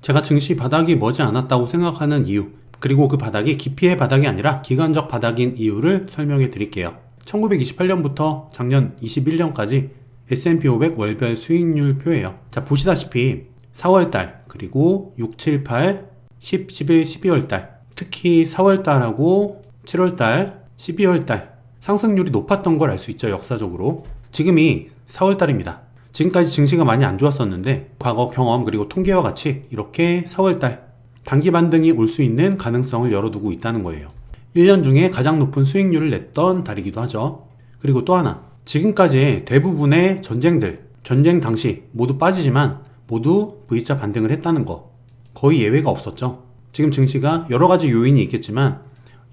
제가 증시 바닥이 머지 않았다고 생각하는 이유, 그리고 그 바닥이 깊이의 바닥이 아니라 기간적 바닥인 이유를 설명해 드릴게요. 1928년부터 작년 21년까지 S&P 500 월별 수익률 표예요. 자, 보시다시피 4월달, 그리고 6, 7, 8, 10, 11, 12월달, 특히 4월달하고 7월달, 12월달 상승률이 높았던 걸 알 수 있죠. 역사적으로. 지금이 4월달입니다. 지금까지 증시가 많이 안 좋았었는데 과거 경험 그리고 통계와 같이 이렇게 4월달 단기 반등이 올 수 있는 가능성을 열어두고 있다는 거예요. 1년 중에 가장 높은 수익률을 냈던 달이기도 하죠. 그리고 또 하나, 지금까지 대부분의 전쟁들, 전쟁 당시 모두 빠지지만 모두 V자 반등을 했다는 거 거의 예외가 없었죠. 지금 증시가 여러 가지 요인이 있겠지만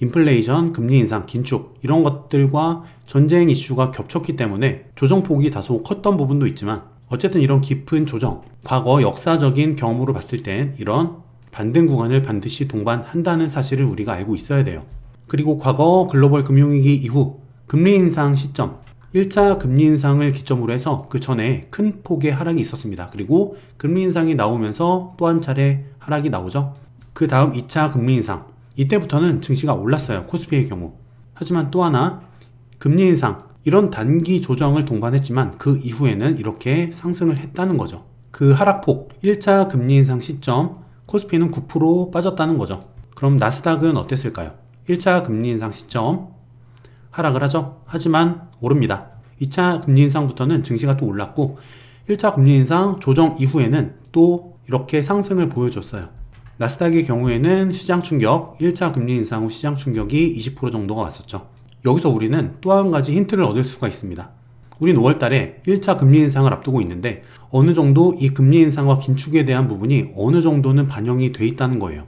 인플레이션, 금리 인상, 긴축 이런 것들과 전쟁 이슈가 겹쳤기 때문에 조정폭이 다소 컸던 부분도 있지만 어쨌든 이런 깊은 조정, 과거 역사적인 경험으로 봤을 땐 이런 반등 구간을 반드시 동반한다는 사실을 우리가 알고 있어야 돼요. 그리고 과거 글로벌 금융위기 이후 금리 인상 시점, 1차 금리 인상을 기점으로 해서 그 전에 큰 폭의 하락이 있었습니다. 그리고 금리 인상이 나오면서 또 한 차례 하락이 나오죠. 그 다음 2차 금리 인상, 이때부터는 증시가 올랐어요. 코스피의 경우. 하지만 또 하나, 금리 인상, 이런 단기 조정을 동반했지만 그 이후에는 이렇게 상승을 했다는 거죠. 그 하락폭, 1차 금리 인상 시점, 코스피는 9% 빠졌다는 거죠. 그럼 나스닥은 어땠을까요? 1차 금리 인상 시점 하락을 하죠. 하지만 오릅니다. 2차 금리 인상부터는 증시가 또 올랐고 1차 금리 인상 조정 이후에는 또 이렇게 상승을 보여줬어요. 나스닥의 경우에는 시장 충격, 1차 금리 인상 후 시장 충격이 20% 정도가 왔었죠. 여기서 우리는 또 한 가지 힌트를 얻을 수가 있습니다. 우린 5월달에 1차 금리 인상을 앞두고 있는데 어느 정도 이 금리 인상과 긴축에 대한 부분이 어느 정도는 반영이 돼 있다는 거예요.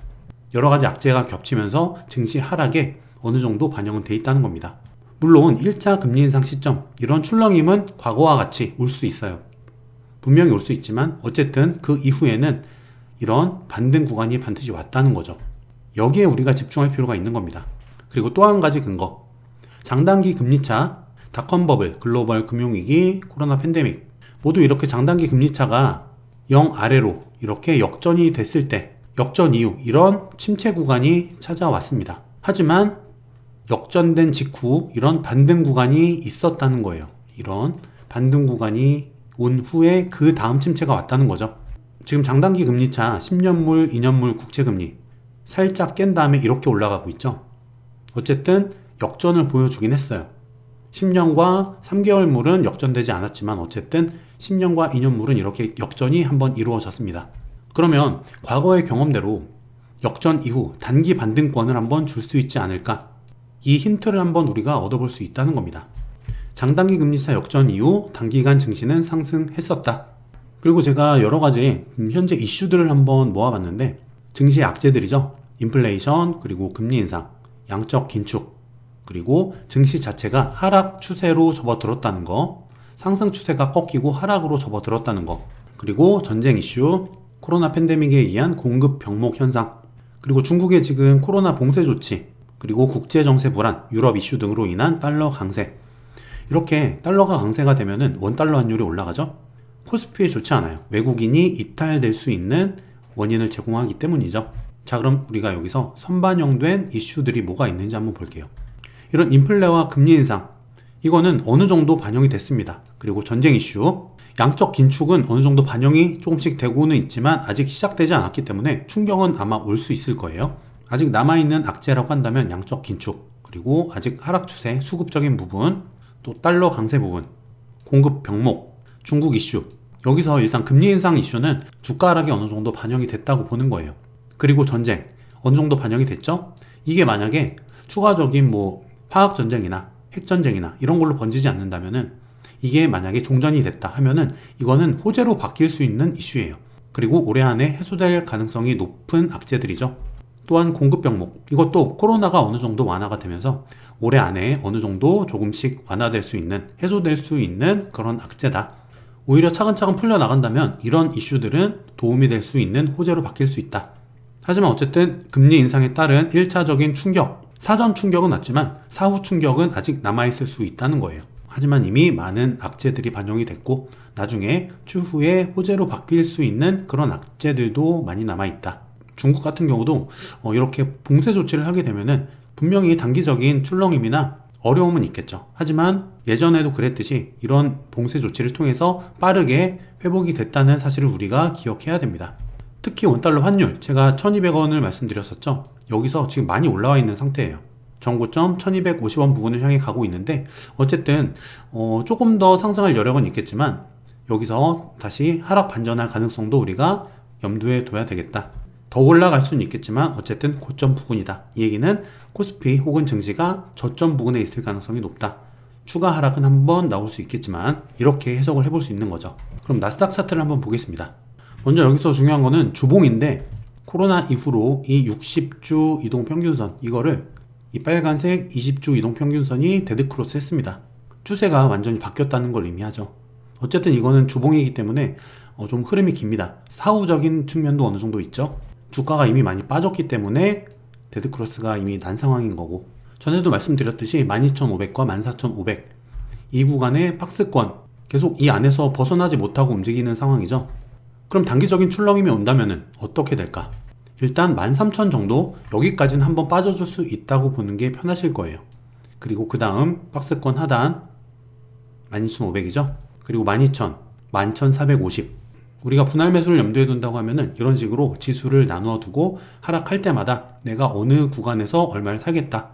여러 가지 악재가 겹치면서 증시 하락에 어느 정도 반영은 돼 있다는 겁니다. 물론 1차 금리 인상 시점, 이런 출렁임은 과거와 같이 올 수 있어요. 분명히 올 수 있지만 어쨌든 그 이후에는 이런 반등 구간이 반드시 왔다는 거죠. 여기에 우리가 집중할 필요가 있는 겁니다. 그리고 또 한 가지 근거, 장단기 금리차, 닷컴 버블, 글로벌 금융위기, 코로나 팬데믹 모두 이렇게 장단기 금리차가 0 아래로 이렇게 역전이 됐을 때, 역전 이후 이런 침체 구간이 찾아왔습니다. 하지만 역전된 직후 이런 반등 구간이 있었다는 거예요. 이런 반등 구간이 온 후에 그 다음 침체가 왔다는 거죠. 지금 장단기 금리차 10년물, 2년물 국채금리 살짝 깬 다음에 이렇게 올라가고 있죠. 어쨌든 역전을 보여주긴 했어요. 10년과 3개월물은 역전되지 않았지만 어쨌든 10년과 2년물은 이렇게 역전이 한번 이루어졌습니다. 그러면 과거의 경험대로 역전 이후 단기 반등권을 한번 줄 수 있지 않을까? 이 힌트를 한번 우리가 얻어볼 수 있다는 겁니다. 장단기 금리차 역전 이후 단기간 증시는 상승했었다. 그리고 제가 여러 가지 현재 이슈들을 한번 모아봤는데 증시의 악재들이죠. 인플레이션, 그리고 금리 인상, 양적 긴축, 그리고 증시 자체가 하락 추세로 접어들었다는 거, 상승 추세가 꺾이고 하락으로 접어들었다는 거, 그리고 전쟁 이슈, 코로나 팬데믹에 의한 공급 병목 현상, 그리고 중국의 지금 코로나 봉쇄 조치, 그리고 국제 정세 불안, 유럽 이슈 등으로 인한 달러 강세. 이렇게 달러가 강세가 되면은 원달러 환율이 올라가죠. 코스피에 좋지 않아요. 외국인이 이탈될 수 있는 원인을 제공하기 때문이죠. 자, 그럼 우리가 여기서 선반영된 이슈들이 뭐가 있는지 한번 볼게요. 이런 인플레와 금리 인상, 이거는 어느 정도 반영이 됐습니다. 그리고 전쟁 이슈, 양적 긴축은 어느 정도 반영이 조금씩 되고는 있지만 아직 시작되지 않았기 때문에 충격은 아마 올 수 있을 거예요. 아직 남아있는 악재라고 한다면 양적 긴축, 그리고 아직 하락 추세, 수급적인 부분, 또 달러 강세 부분, 공급 병목, 중국 이슈, 여기서 일단 금리 인상 이슈는 주가 하락이 어느 정도 반영이 됐다고 보는 거예요. 그리고 전쟁, 어느 정도 반영이 됐죠? 이게 만약에 추가적인 화학 전쟁이나 핵 전쟁이나 이런 걸로 번지지 않는다면은 이게 만약에 종전이 됐다 하면은 이거는 호재로 바뀔 수 있는 이슈예요. 그리고 올해 안에 해소될 가능성이 높은 악재들이죠. 또한 공급 병목, 이것도 코로나가 어느 정도 완화가 되면서 올해 안에 어느 정도 조금씩 완화될 수 있는, 해소될 수 있는 그런 악재다. 오히려 차근차근 풀려나간다면 이런 이슈들은 도움이 될 수 있는 호재로 바뀔 수 있다. 하지만 어쨌든 금리 인상에 따른 1차적인 충격, 사전 충격은 왔지만 사후 충격은 아직 남아있을 수 있다는 거예요. 하지만 이미 많은 악재들이 반영이 됐고 나중에 추후에 호재로 바뀔 수 있는 그런 악재들도 많이 남아있다. 중국 같은 경우도 이렇게 봉쇄 조치를 하게 되면은 분명히 단기적인 출렁임이나 어려움은 있겠죠. 하지만 예전에도 그랬듯이 이런 봉쇄 조치를 통해서 빠르게 회복이 됐다는 사실을 우리가 기억해야 됩니다. 특히 원달러 환율, 제가 1200원을 말씀드렸었죠. 여기서 지금 많이 올라와 있는 상태예요. 정고점 1250원 부근을 향해 가고 있는데 어쨌든 조금 더 상승할 여력은 있겠지만 여기서 다시 하락 반전할 가능성도 우리가 염두에 둬야 되겠다. 더 올라갈 수는 있겠지만 어쨌든 고점 부근이다. 이 얘기는 코스피 혹은 증시가 저점 부근에 있을 가능성이 높다. 추가 하락은 한번 나올 수 있겠지만 이렇게 해석을 해볼 수 있는 거죠. 그럼 나스닥 차트를 한번 보겠습니다. 먼저 여기서 중요한 거는 주봉인데 코로나 이후로 이 60주 이동평균선, 이거를 이 빨간색 20주 이동평균선이 데드크로스 했습니다. 추세가 완전히 바뀌었다는 걸 의미하죠. 어쨌든 이거는 주봉이기 때문에 좀 흐름이 깁니다. 사후적인 측면도 어느 정도 있죠. 주가가 이미 많이 빠졌기 때문에 데드크로스가 이미 난 상황인 거고, 전에도 말씀드렸듯이 12,500과 14,500 이 구간의 박스권 계속 이 안에서 벗어나지 못하고 움직이는 상황이죠. 그럼 단기적인 출렁임이 온다면 어떻게 될까? 일단 13,000 정도, 여기까지는 한번 빠져줄 수 있다고 보는 게 편하실 거예요. 그리고 그 다음 박스권 하단 12,500이죠. 그리고 12,000, 11,450. 우리가 분할 매수를 염두에 둔다고 하면은 이런 식으로 지수를 나누어 두고 하락할 때마다 내가 어느 구간에서 얼마를 사겠다,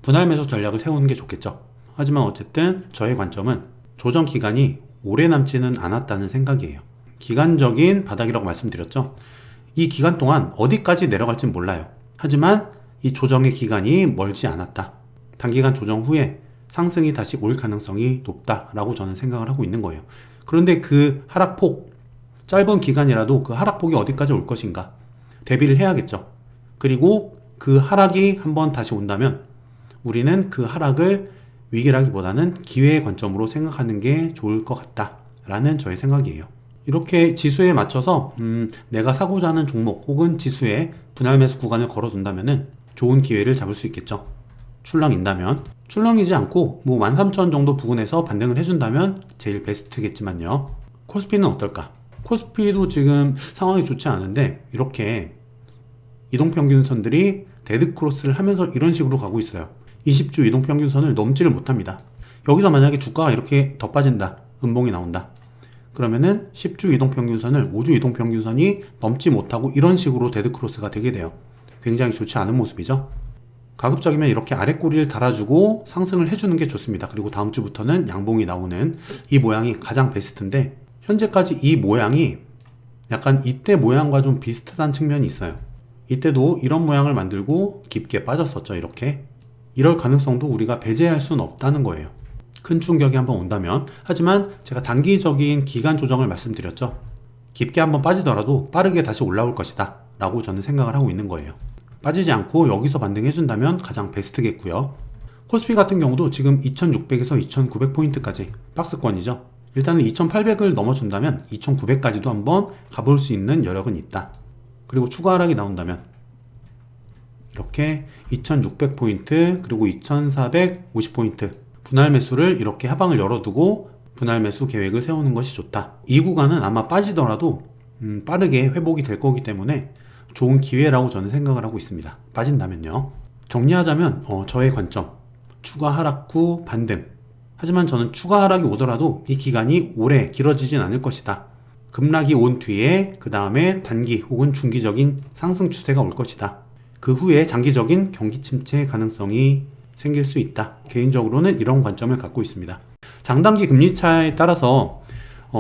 분할 매수 전략을 세우는 게 좋겠죠. 하지만 어쨌든 저의 관점은 조정 기간이 오래 남지는 않았다는 생각이에요. 기간적인 바닥이라고 말씀드렸죠. 이 기간 동안 어디까지 내려갈진 몰라요. 하지만 이 조정의 기간이 멀지 않았다. 단기간 조정 후에 상승이 다시 올 가능성이 높다라고 저는 생각을 하고 있는 거예요. 그런데 그 하락폭, 짧은 기간이라도 그 하락폭이 어디까지 올 것인가 대비를 해야겠죠. 그리고 그 하락이 한번 다시 온다면 우리는 그 하락을 위기라기보다는 기회의 관점으로 생각하는 게 좋을 것 같다라는 저의 생각이에요. 이렇게 지수에 맞춰서 내가 사고자 하는 종목 혹은 지수에 분할 매수 구간을 걸어둔다면 좋은 기회를 잡을 수 있겠죠. 출렁인다면, 출렁이지 않고 13,000 정도 부근에서 반등을 해준다면 제일 베스트겠지만요. 코스피는 어떨까? 코스피도 지금 상황이 좋지 않은데 이렇게 이동평균선들이 데드크로스를 하면서 이런 식으로 가고 있어요. 20주 이동평균선을 넘지를 못합니다. 여기서 만약에 주가가 이렇게 더 빠진다, 음봉이 나온다, 그러면은 10주 이동평균선을 5주 이동평균선이 넘지 못하고 이런 식으로 데드크로스가 되게 돼요. 굉장히 좋지 않은 모습이죠. 가급적이면 이렇게 아래 꼬리를 달아주고 상승을 해주는 게 좋습니다. 그리고 다음 주부터는 양봉이 나오는 이 모양이 가장 베스트인데, 현재까지 이 모양이 약간 이때 모양과 좀 비슷한 측면이 있어요. 이때도 이런 모양을 만들고 깊게 빠졌었죠. 이렇게. 이럴 가능성도 우리가 배제할 수는 없다는 거예요. 큰 충격이 한번 온다면. 하지만 제가 단기적인 기간 조정을 말씀드렸죠. 깊게 한번 빠지더라도 빠르게 다시 올라올 것이다 라고 저는 생각을 하고 있는 거예요. 빠지지 않고 여기서 반등해준다면 가장 베스트겠고요. 코스피 같은 경우도 지금 2600에서 2900포인트까지 박스권이죠. 일단은 2800을 넘어준다면 2900까지도 한번 가볼 수 있는 여력은 있다. 그리고 추가 하락이 나온다면 이렇게 2600포인트 그리고 2450포인트 분할 매수를 이렇게 하방을 열어두고 분할 매수 계획을 세우는 것이 좋다. 이 구간은 아마 빠지더라도 빠르게 회복이 될 거기 때문에 좋은 기회라고 저는 생각을 하고 있습니다. 빠진다면요. 정리하자면 저의 관점, 추가 하락 후 반등. 하지만 저는 추가 하락이 오더라도 이 기간이 오래 길어지진 않을 것이다. 급락이 온 뒤에 그 다음에 단기 혹은 중기적인 상승 추세가 올 것이다. 그 후에 장기적인 경기 침체 가능성이 생길 수 있다. 개인적으로는 이런 관점을 갖고 있습니다. 장단기 금리 차에 따라서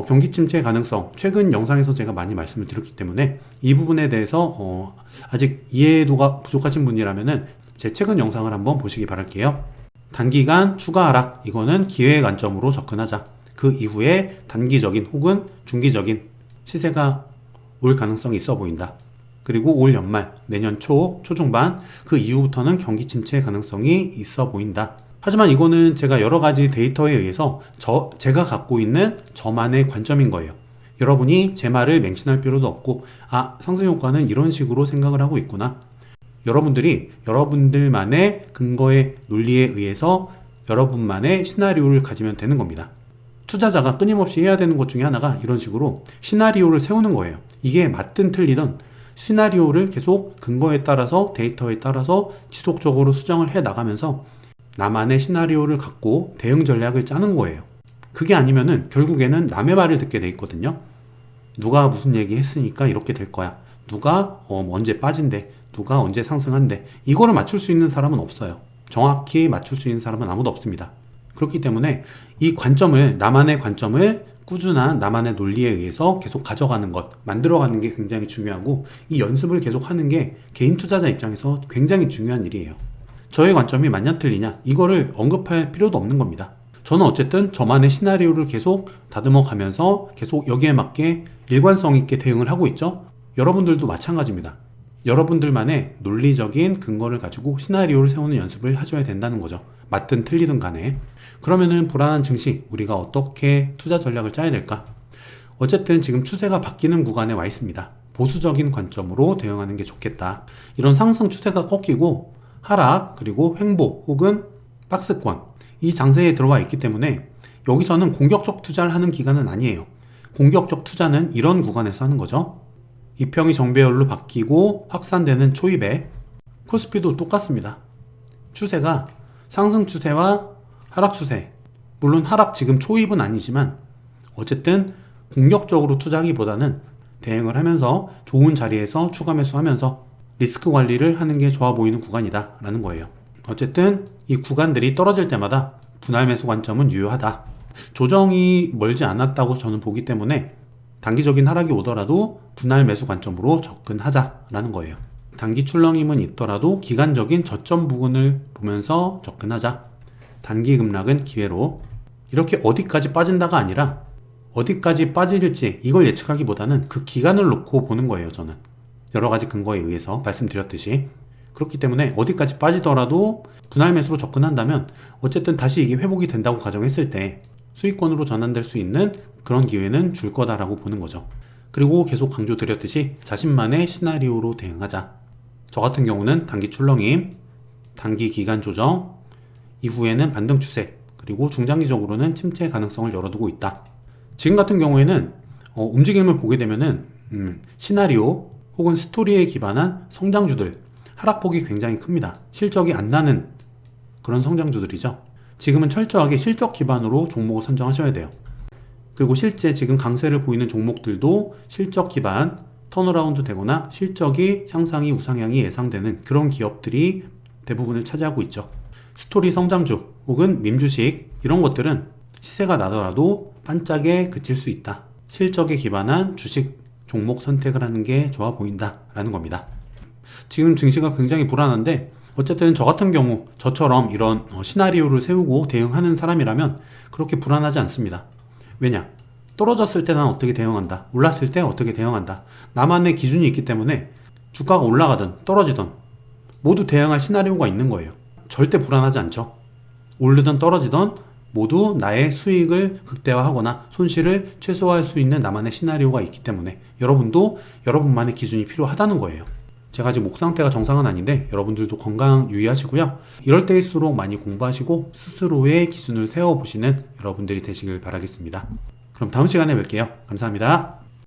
경기 침체 가능성, 최근 영상에서 제가 많이 말씀을 드렸기 때문에 이 부분에 대해서 아직 이해도가 부족하신 분이라면 제 최근 영상을 한번 보시기 바랄게요. 단기간 추가 하락, 이거는 기회의 관점으로 접근하자. 그 이후에 단기적인 혹은 중기적인 시세가 올 가능성이 있어 보인다. 그리고 올 연말, 내년 초중반 그 이후부터는 경기 침체 가능성이 있어 보인다. 하지만 이거는 제가 여러 가지 데이터에 의해서 제가 갖고 있는 저만의 관점인 거예요. 여러분이 제 말을 맹신할 필요도 없고, 상승 효과는 이런 식으로 생각을 하고 있구나. 여러분들이 여러분들만의 근거의 논리에 의해서 여러분만의 시나리오를 가지면 되는 겁니다. 투자자가 끊임없이 해야 되는 것 중에 하나가 이런 식으로 시나리오를 세우는 거예요. 이게 맞든 틀리든 시나리오를 계속 근거에 따라서 데이터에 따라서 지속적으로 수정을 해 나가면서 나만의 시나리오를 갖고 대응 전략을 짜는 거예요. 그게 아니면은 결국에는 남의 말을 듣게 돼 있거든요. 누가 무슨 얘기 했으니까 이렇게 될 거야. 누가 언제 빠진대. 누가 언제 상승한대. 이거를 맞출 수 있는 사람은 없어요. 정확히 맞출 수 있는 사람은 아무도 없습니다. 그렇기 때문에 이 관점을, 나만의 관점을 꾸준한 나만의 논리에 의해서 계속 가져가는 것, 만들어가는 게 굉장히 중요하고, 이 연습을 계속 하는 게 개인 투자자 입장에서 굉장히 중요한 일이에요. 저의 관점이 맞냐 틀리냐 이거를 언급할 필요도 없는 겁니다. 저는 어쨌든 저만의 시나리오를 계속 다듬어 가면서 계속 여기에 맞게 일관성 있게 대응을 하고 있죠. 여러분들도 마찬가지입니다. 여러분들만의 논리적인 근거를 가지고 시나리오를 세우는 연습을 하셔야 된다는 거죠. 맞든 틀리든 간에. 그러면은 불안한 증시, 우리가 어떻게 투자 전략을 짜야 될까? 어쨌든 지금 추세가 바뀌는 구간에 와 있습니다. 보수적인 관점으로 대응하는 게 좋겠다. 이런 상승 추세가 꺾이고 하락, 그리고 횡보 혹은 박스권, 이 장세에 들어와 있기 때문에 여기서는 공격적 투자를 하는 기간은 아니에요. 공격적 투자는 이런 구간에서 하는 거죠. 이평이 정배열로 바뀌고 확산되는 초입에 코스피도 똑같습니다. 추세가 상승 추세와 하락 추세, 물론 하락 지금 초입은 아니지만 어쨌든 공격적으로 투자하기보다는 대응을 하면서 좋은 자리에서 추가 매수하면서 리스크 관리를 하는 게 좋아 보이는 구간이다 라는 거예요. 어쨌든 이 구간들이 떨어질 때마다 분할 매수 관점은 유효하다. 조정이 멀지 않았다고 저는 보기 때문에 단기적인 하락이 오더라도 분할 매수 관점으로 접근하자라는 거예요. 단기 출렁임은 있더라도 기간적인 저점 부근을 보면서 접근하자. 단기 급락은 기회로. 이렇게 어디까지 빠진다가 아니라 어디까지 빠질지 이걸 예측하기보다는 그 기간을 놓고 보는 거예요. 저는 여러 가지 근거에 의해서 말씀드렸듯이. 그렇기 때문에 어디까지 빠지더라도 분할 매수로 접근한다면 어쨌든 다시 이게 회복이 된다고 가정했을 때 수익권으로 전환될 수 있는 그런 기회는 줄 거다라고 보는 거죠. 그리고 계속 강조드렸듯이 자신만의 시나리오로 대응하자. 저 같은 경우는 단기 출렁임, 단기 기간 조정, 이후에는 반등 추세, 그리고 중장기적으로는 침체 가능성을 열어두고 있다. 지금 같은 경우에는 움직임을 보게 되면은 시나리오 혹은 스토리에 기반한 성장주들, 하락폭이 굉장히 큽니다. 실적이 안 나는 그런 성장주들이죠. 지금은 철저하게 실적 기반으로 종목을 선정하셔야 돼요. 그리고 실제 지금 강세를 보이는 종목들도 실적 기반, 턴어라운드 되거나 실적이 향상이 우상향이 예상되는 그런 기업들이 대부분을 차지하고 있죠. 스토리 성장주 혹은 밈주식 이런 것들은 시세가 나더라도 반짝에 그칠 수 있다. 실적에 기반한 주식 종목 선택을 하는 게 좋아 보인다 라는 겁니다. 지금 증시가 굉장히 불안한데 어쨌든 저 같은 경우 저처럼 이런 시나리오를 세우고 대응하는 사람이라면 그렇게 불안하지 않습니다. 왜냐? 떨어졌을 때 난 어떻게 대응한다. 올랐을 때 어떻게 대응한다. 나만의 기준이 있기 때문에 주가가 올라가든 떨어지든 모두 대응할 시나리오가 있는 거예요. 절대 불안하지 않죠. 오르든 떨어지든 모두 나의 수익을 극대화하거나 손실을 최소화할 수 있는 나만의 시나리오가 있기 때문에 여러분도 여러분만의 기준이 필요하다는 거예요. 제가 아직 목 상태가 정상은 아닌데 여러분들도 건강 유의하시고요. 이럴 때일수록 많이 공부하시고 스스로의 기준을 세워보시는 여러분들이 되시길 바라겠습니다. 그럼 다음 시간에 뵐게요. 감사합니다.